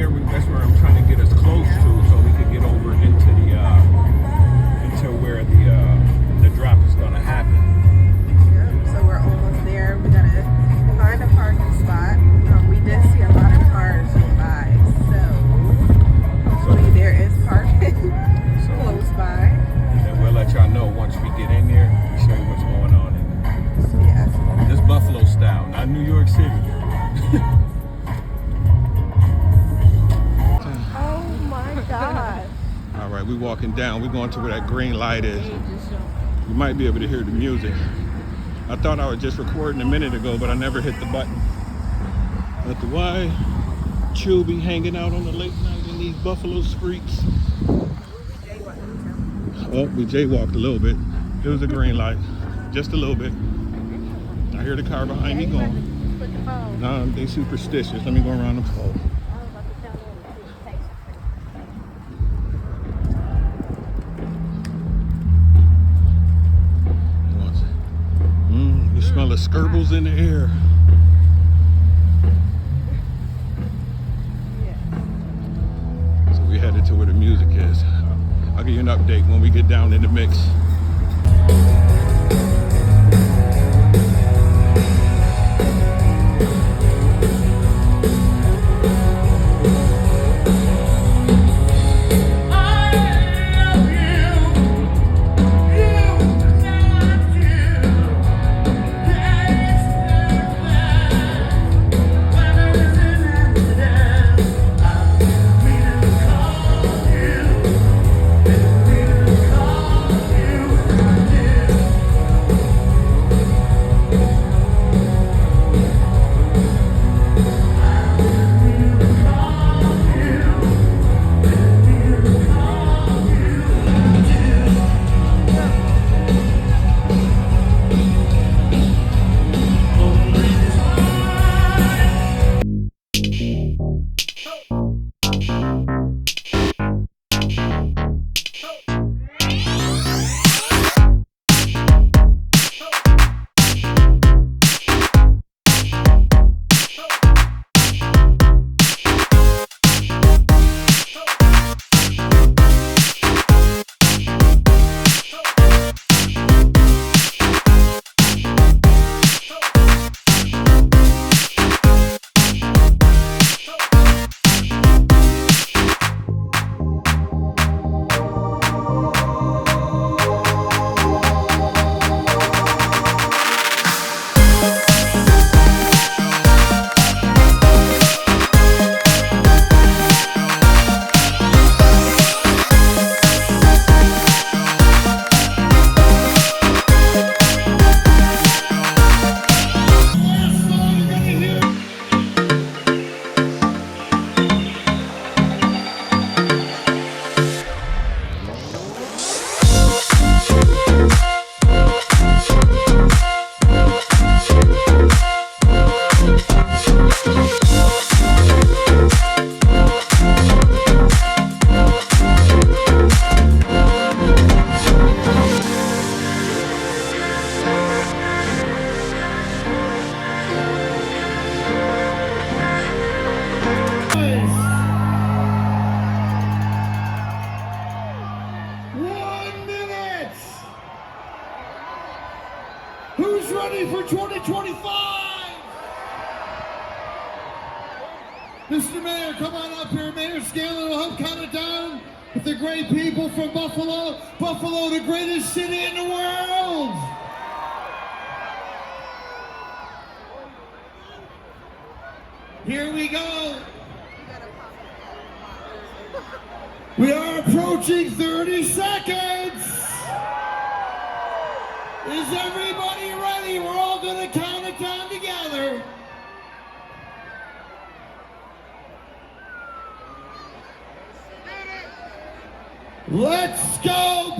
there. That's where I'm trying to get us close to, so we can get over into the into where the drop is gonna happen. Yep. So we're almost there. We gotta find a parking spot. We did see a lot of cars go by, so hopefully there is parking close by. And we'll let y'all know once we get in there. We show you what's going on. Yes. This Buffalo style, not New York City. Oh my God. All right, we're walking down. We're going to where that green light is. You might be able to hear the music. I thought I was just recording a minute ago, but I never hit the button. But the why chill be hanging out on the late night in these Buffalo streets. Oh, we jaywalked a little bit. It was a green light, just a little bit. I hear the car behind me going. Nah, they superstitious. Let me go around the pole. You smell the skerbils in the air. So we headed to where the music is. I'll give you an update when we get down in the mix. Who's ready for 2025? Mr. Mayor, come on up here. Mayor Scanlon will help count it down with the great people from Buffalo. Buffalo, the greatest city in the world. Here we go. We are approaching 30 seconds. Is everybody ready? We're all going to count it down together. Let's go,